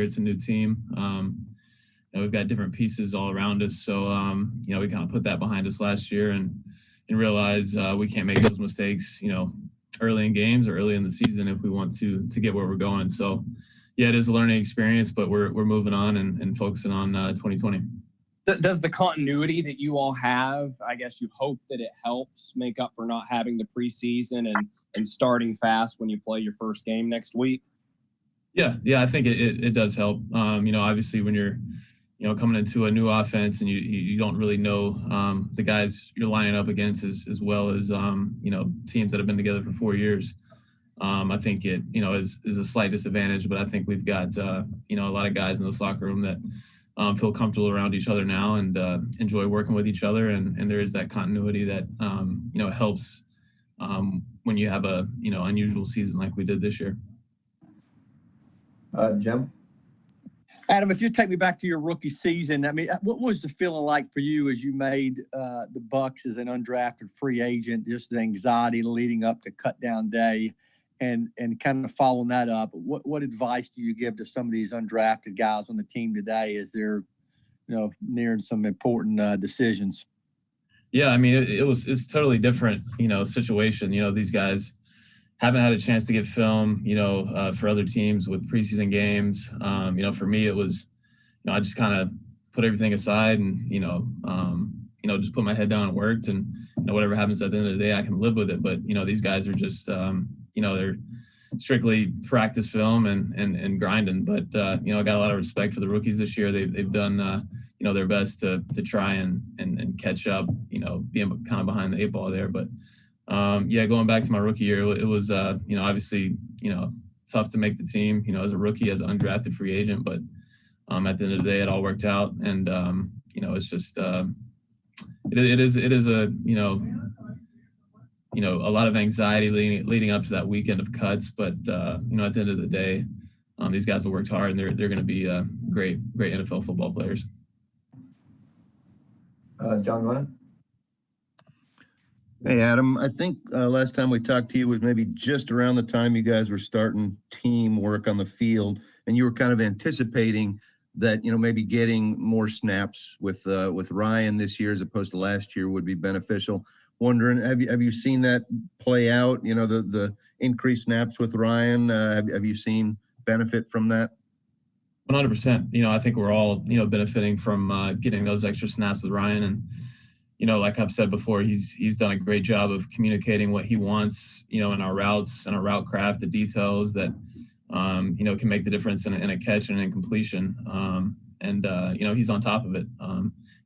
It's a new team. We've got different pieces all around us. So, we kind of put that behind us last year and realize we can't make those mistakes, early in games or early in the season if we want to get where we're going. So, yeah, it is a learning experience, but we're moving on and focusing on 2020. Does the continuity that you all have, I guess you hope that it helps make up for not having the preseason and starting fast when you play your first game next week? Yeah, I think it does help. Obviously when you're, coming into a new offense and you don't really know the guys you're lining up against as well as, teams that have been together for 4 years. I think it, is a slight disadvantage, but I think we've got, a lot of guys in this locker room that feel comfortable around each other now and enjoy working with each other. And there is that continuity that, helps when you have a, unusual season like we did this year. Jim? Adam, if you take me back to your rookie season, I mean, what was the feeling like for you as you made the Bucks as an undrafted free agent, just the anxiety leading up to cut down day and kind of following that up? What advice do you give to some of these undrafted guys on the team today as they're, nearing some important decisions? Yeah, I mean, it's totally different, situation. These guys haven't had a chance to get film, for other teams with preseason games. For me, it was, I just kind of put everything aside and, just put my head down and worked. And, whatever happens at the end of the day, I can live with it. But, these guys are just, they're strictly practice film and grinding. But, I got a lot of respect for the rookies this year. They've done, their best to try and catch up, being kind of behind the eight ball there. But, going back to my rookie year, it was, obviously, tough to make the team, as a rookie, as an undrafted free agent. But at the end of the day, it all worked out. And, it's just it is a, a lot of anxiety leading up to that weekend of cuts. But, at the end of the day, these guys have worked hard and they're going to be great NFL football players. John, go ahead. Hey, Adam, I think last time we talked to you was maybe just around the time you guys were starting team work on the field, and you were kind of anticipating that, maybe getting more snaps with Ryan this year as opposed to last year would be beneficial. Wondering, have you seen that play out, the increased snaps with Ryan? Have you seen benefit from that? 100%. I think we're all, benefiting from getting those extra snaps with Ryan. And, like I've said before, he's done a great job of communicating what he wants, in our routes and our route craft, the details that, can make the difference in a catch and an incompletion. He's on top of it.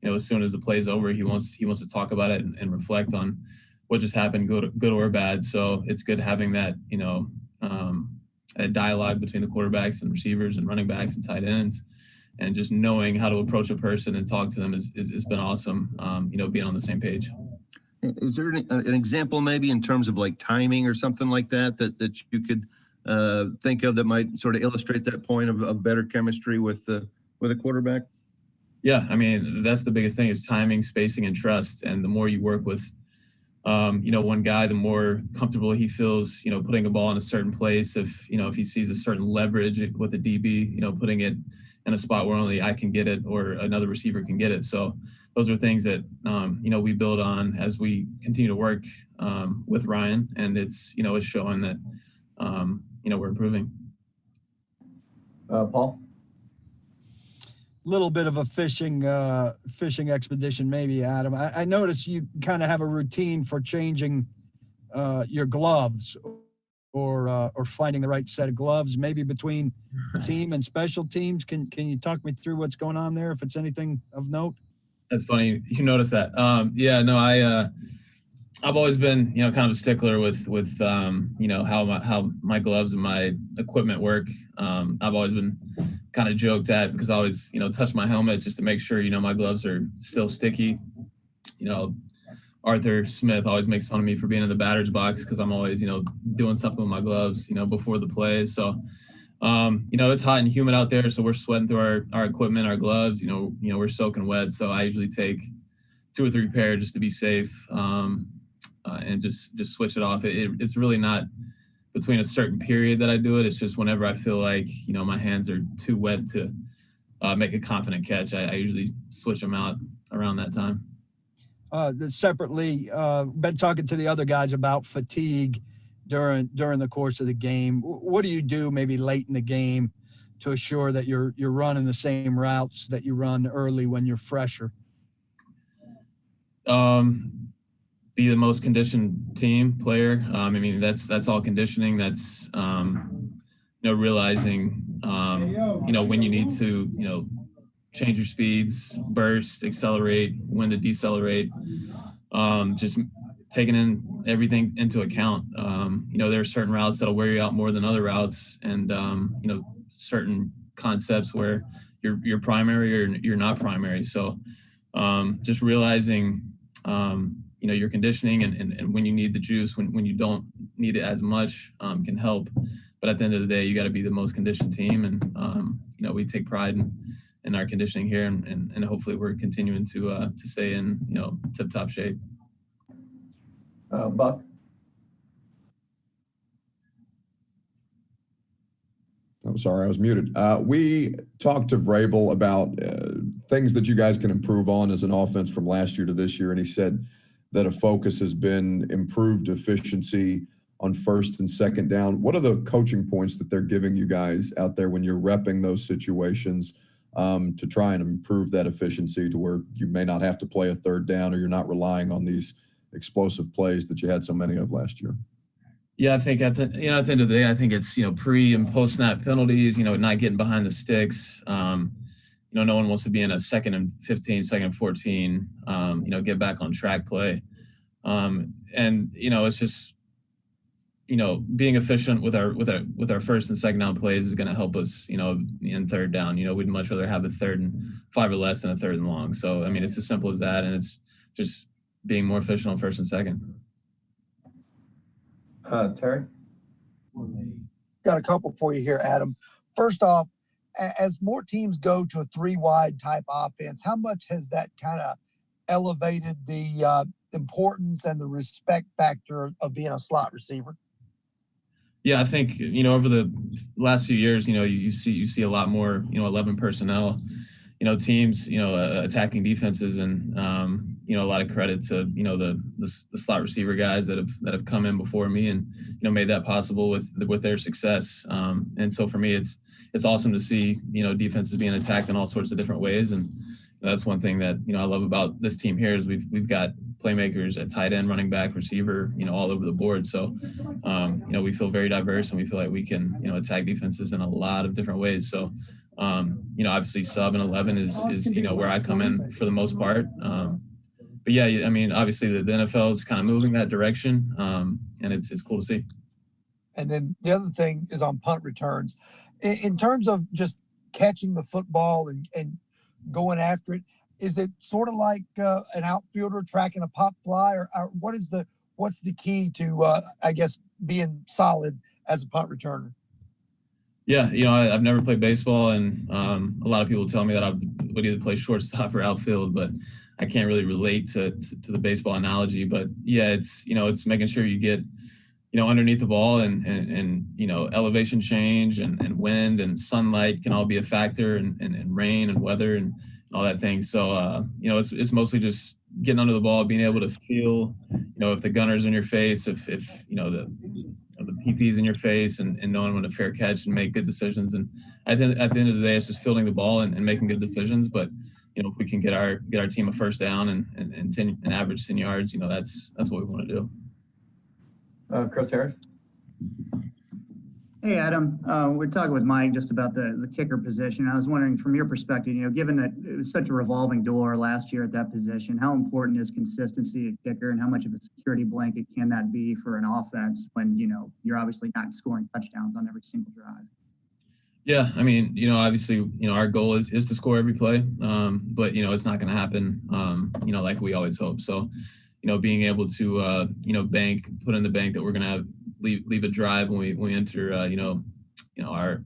As soon as the play's over, he wants to talk about it and reflect on what just happened, good or bad. So it's good having that, a dialogue between the quarterbacks and receivers and running backs and tight ends. And just knowing how to approach a person and talk to them has been awesome, being on the same page. Is there an example maybe in terms of like timing or something like that you could think of that might sort of illustrate that point of better chemistry with a quarterback? Yeah, I mean, that's the biggest thing is timing, spacing, and trust. And the more you work with, one guy, the more comfortable he feels, putting a ball in a certain place. If he sees a certain leverage with the DB, putting it in a spot where only I can get it or another receiver can get it. So those are things that, we build on as we continue to work with Ryan. And it's showing that, we're improving. Paul? Little bit of a fishing expedition, maybe, Adam. I noticed you kind of have a routine for changing your gloves or finding the right set of gloves, maybe between team and special teams. Can you talk me through what's going on there, if it's anything of note? That's funny. You notice that. I've always been, kind of a stickler with how my gloves and my equipment work. I've always been kind of joked at because I always, touch my helmet just to make sure, my gloves are still sticky. Arthur Smith always makes fun of me for being in the batter's box because I'm always, doing something with my gloves, before the play. So, it's hot and humid out there, so we're sweating through our equipment, our gloves. We're soaking wet. So I usually take 2 or 3 pair just to be safe, and just switch it off. It's really not between a certain period that I do it. It's just whenever I feel like, you know, my hands are too wet to make a confident catch, I usually switch them out around that time. Separately, been talking to the other guys about fatigue during the course of the game. What do you do maybe late in the game to assure that you're running the same routes that you run early when you're fresher? Be the most conditioned team player. I mean, that's all conditioning. That's you know, realizing you know, when you need to, you know, change your speeds, burst, accelerate, when to decelerate. Just taking in everything into account. You know, there are certain routes that'll wear you out more than other routes, and you know, certain concepts where you're primary or you're not primary. So just realizing you know, your conditioning and when you need the juice, when you don't need it as much, can help. But at the end of the day, you got to be the most conditioned team, and you know, we take pride in our conditioning here, and hopefully we're continuing to stay in, you know, tip-top shape. Buck. I'm sorry, I was muted. We talked to Vrabel about things that you guys can improve on as an offense from last year to this year, and he said that a focus has been improved efficiency on first and second down. What are the coaching points that they're giving you guys out there when you're repping those situations to try and improve that efficiency to where you may not have to play a third down, or you're not relying on these explosive plays that you had so many of last year? Yeah, I think at the end of the day, I think it's, you know, pre and post snap penalties, you know, not getting behind the sticks. You know, no one wants to be in a 2nd and 15, 2nd and 14, you know, get back on track play. And, you know, it's just, you know, being efficient with our first and second down plays is going to help us, you know, in third down. You know, we'd much rather have a 3rd and 5 or less than a 3rd and long. So, I mean, it's as simple as that. And it's just being more efficient on first and second. Terry? Got a couple for you here, Adam. First off, as more teams go to a 3-wide type offense, how much has that kind of elevated the importance and the respect factor of being a slot receiver? Yeah, I think, you know, over the last few years, you know, you see a lot more, you know, 11 personnel, you know, teams, you know, attacking defenses, and you know, a lot of credit to, you know, the slot receiver guys that have come in before me and, you know, made that possible with their success. And so for me, it's awesome to see, you know, defenses being attacked in all sorts of different ways, and that's one thing that, you know, I love about this team here is we've got playmakers at tight end, running back, receiver, you know, all over the board. So, you know, we feel very diverse, and we feel like we can, you know, attack defenses in a lot of different ways. So, you know, obviously sub and 11 is, you know, where I come in for the most part. But yeah, I mean, obviously the NFL is kind of moving that direction, and it's cool to see. And then the other thing is on punt returns. In terms of just catching the football and going after it, is it sort of like an outfielder tracking a pop fly, or what's the key to, I guess, being solid as a punt returner? Yeah, you know, I've never played baseball, and a lot of people tell me that I would either play shortstop or outfield, but I can't really relate to the baseball analogy. But yeah, it's, you know, it's making sure you get, you know, underneath the ball, and you know, elevation change and wind and sunlight can all be a factor, and rain and weather and all that thing. So you know, it's mostly just getting under the ball, being able to feel, you know, if the gunner's in your face, if you know, the PP's in your face, and knowing when to fair catch and make good decisions. And at the end of the day, it's just fielding the ball and making good decisions. But you know, if we can get our team a first down and average 10 yards, you know, that's what we want to do. Chris Harris? Hey, Adam. We're talking with Mike just about the kicker position. I was wondering, from your perspective, you know, given that it was such a revolving door last year at that position, how important is consistency at kicker, and how much of a security blanket can that be for an offense when, you know, you're obviously not scoring touchdowns on every single drive? Yeah, I mean, you know, obviously, you know, our goal is to score every play, but you know, it's not going to happen, you know, like we always hope. So, you know, being able to, you know, put in the bank that we're going to have leave a drive when we enter, you know,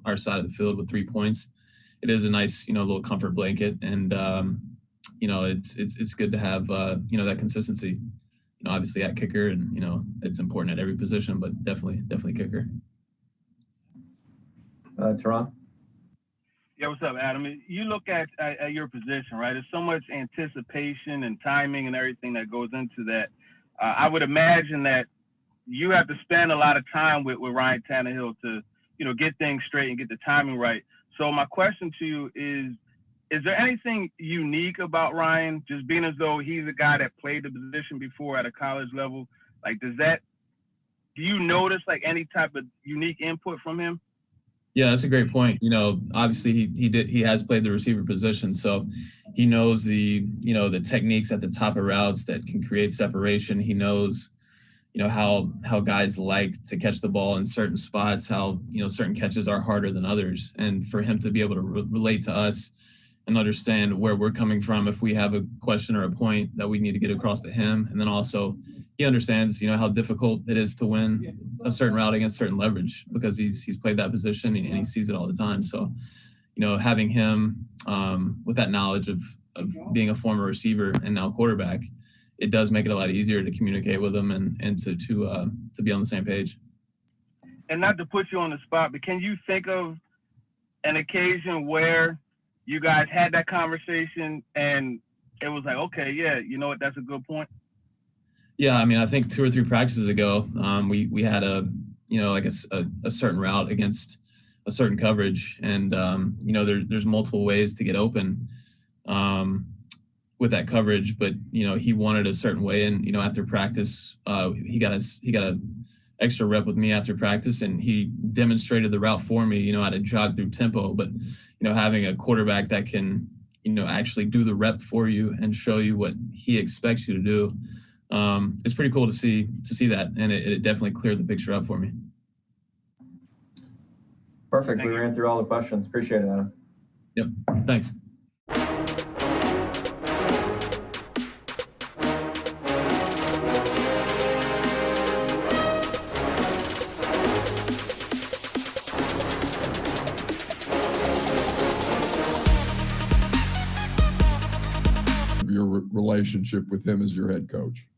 our side of the field with 3 points. It is a nice, you know, little comfort blanket, and you know, it's good to have, you know, that consistency. You obviously at kicker, and it's important at every position, but definitely kicker. Teron? Yeah, what's up, Adam? You look at your position, right? There's so much anticipation and timing and everything that goes into that. I would imagine that you have to spend a lot of time with Ryan Tannehill to, get things straight and get the timing right. So my question to you is there anything unique about Ryan, just being as though he's a guy that played the position before at a college level? Like, do you notice like any type of unique input from him? Yeah, that's a great point. Obviously he has played the receiver position, so he knows the techniques at the top of routes that can create separation. He knows, how guys like to catch the ball in certain spots, how, certain catches are harder than others. And for him to be able to relate to us and understand where we're coming from if we have a question or a point that we need to get across to him. And then also he understands, how difficult it is to win a certain route against certain leverage, because he's played that position and he sees it all the time. So, having him with that knowledge of being a former receiver and now quarterback, it does make it a lot easier to communicate with him and to be on the same page. And not to put you on the spot, but can you think of an occasion where you guys had that conversation and it was like, okay, yeah, you know what, that's a good point? Yeah, I mean, I think 2 or 3 practices ago, we had a certain route against a certain coverage, and there's multiple ways to get open with that coverage, but he wanted a certain way, and after practice, he got a extra rep with me after practice, and he demonstrated the route for me, how to jog through tempo. But having a quarterback that can actually do the rep for you and show you what he expects you to do. It's pretty cool to see that, and it definitely cleared the picture up for me. Perfect. We ran through all the questions. Appreciate it, Adam. Yep. Thanks. Your relationship with him as your head coach?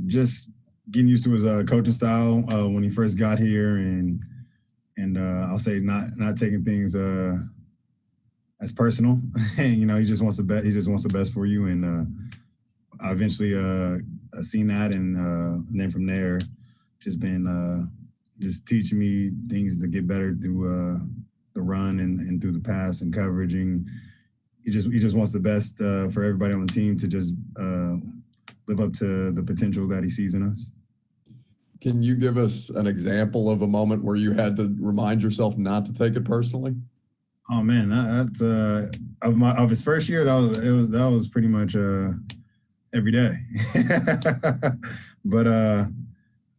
Just getting used to his coaching style when he first got here, and I'll say not taking things as personal. He just wants the best. He just wants the best for you, and I eventually seen that, and then from there, just been just teaching me things to get better through the run and through the pass and coveraging. He just wants the best for everybody on the team to just live up to the potential that he sees in us. Can you give us an example of a moment where you had to remind yourself not to take it personally? Oh man, that's of his first year. That was pretty much every day. But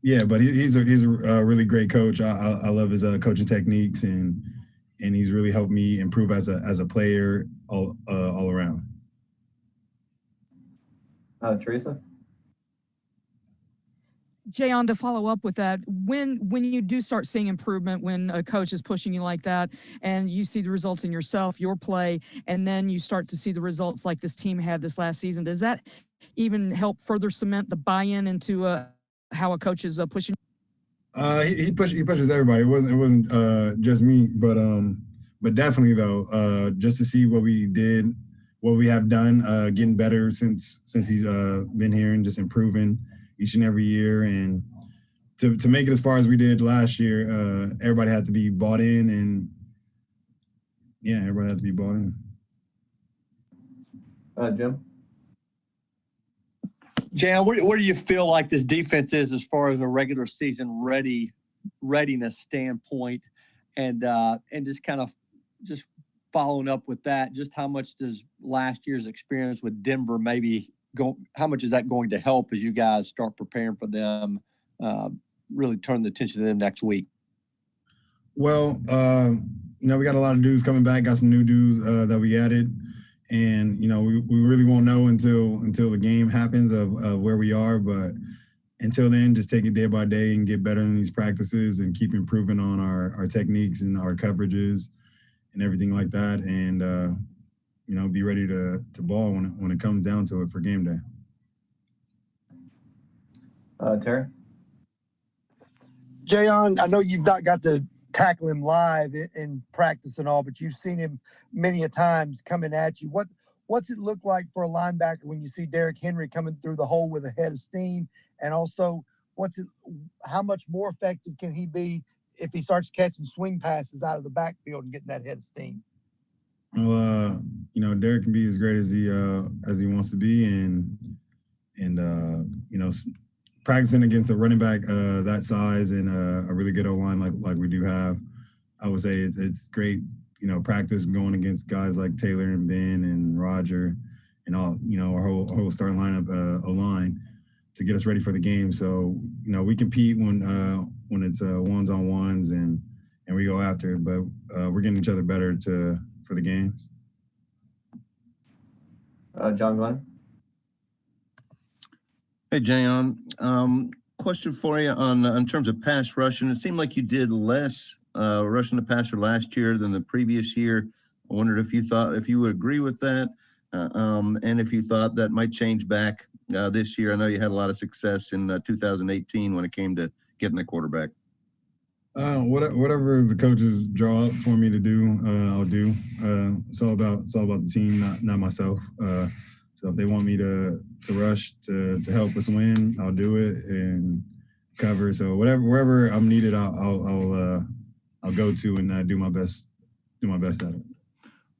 yeah, but he's a really great coach. I love his coaching techniques, and he's really helped me improve as a player all around. Teresa? Jayon, to follow up with that, when you do start seeing improvement, when a coach is pushing you like that, and you see the results in yourself, your play, and then you start to see the results like this team had this last season, does that even help further cement the buy-in into how a coach is pushing? He pushes everybody. It wasn't just me, but definitely though, just to see what we have done, getting better since he's been here, and just improving each and every year, and to make it as far as we did last year, everybody had to be bought in, and yeah, everybody had to be bought in. Jim? Jan, where do you feel like this defense is as far as a regular season readiness standpoint, and just kind of just following up with that, just how much does last year's experience with Denver maybe how much is that going to help as you guys start preparing for them, really turn the attention to them next week? Well, we got a lot of dudes coming back, got some new dudes that we added, and we really won't know until the game happens of where we are, but until then, just take it day by day and get better in these practices and keep improving on our techniques and our coverages and everything like that, and be ready to ball when it comes down to it for game day. Terry? Jayon, I know you've not got to tackle him live in practice and all, but you've seen him many a times coming at you. What's it look like for a linebacker when you see Derrick Henry coming through the hole with a head of steam? And also, how much more effective can he be if he starts catching swing passes out of the backfield and getting that head of steam? Well, Derek can be as great as he wants to be, and practicing against a running back that size and a really good O-line like we do have, I would say it's great. Practice going against guys like Taylor and Ben and Roger and all, our whole starting lineup, O-line, to get us ready for the game. So we compete when it's ones-on-ones and we go after it, but we're getting each other better for the games. John Glenn? Hey, Jayon. Question for you on in terms of pass rushing. It seemed like you did less rushing the passer last year than the previous year. I wondered if you would agree with that, and if you thought that might change back this year. I know you had a lot of success in 2018 when it came to getting the quarterback. Whatever the coaches draw up for me to do, I'll do. It's all about the team, not myself. So if they want me to rush to help us win, I'll do it and cover. So wherever I'm needed, I'll go to and do my best at it.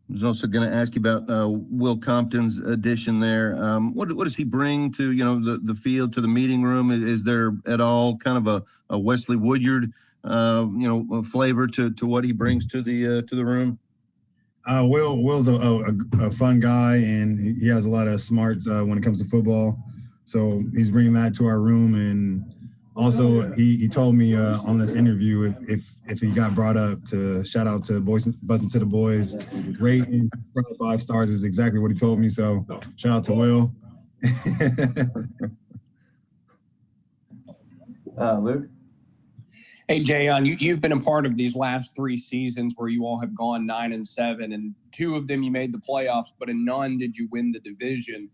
I was also going to ask you about Will Compton's addition there. What does he bring to the field, to the meeting room? Is there at all kind of a Wesley Woodyard flavor to what he brings to the room? Will's a fun guy, and he has a lot of smarts when it comes to football. So he's bringing that to our room, and also he told me on this interview if he got brought up to shout out to Buzzing to the Boys, rate and 5 stars is exactly what he told me. So shout out to Will. Luke? Hey, Jayon, you've been a part of these last 3 seasons where you all have gone 9-7, and 2 of them you made the playoffs, but in none did you win the division.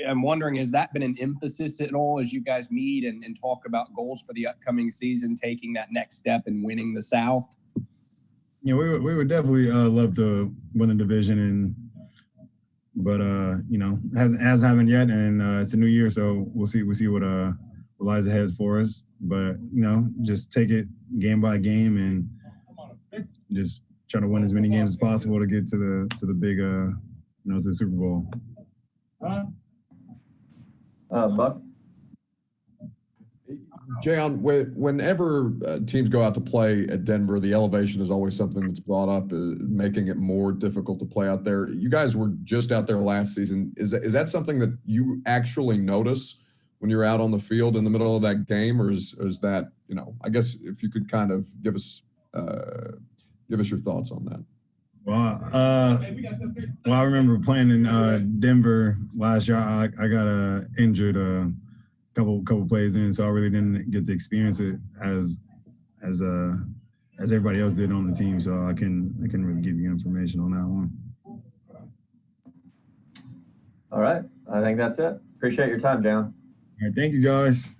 I'm wondering, has that been an emphasis at all as you guys meet and talk about goals for the upcoming season, taking that next step and winning the South? Yeah, we would definitely love to win the division, but hasn't happened yet, and it's a new year, so we'll see what lies ahead for us. But just take it game by game and just try to win as many games as possible to get to the big to the Super Bowl. Buck? Jayon, whenever teams go out to play at Denver, the elevation is always something that's brought up, making it more difficult to play out there. You guys were just out there last season. Is that something that you actually notice when you're out on the field in the middle of that game, or is that, I guess if you could kind of give us your thoughts on that. Well, I remember playing in Denver last year. I got injured a couple plays in, so I really didn't get to experience it as everybody else did on the team. So I can really give you information on that one. All right, I think that's it. Appreciate your time, Jayon. All right, thank you guys.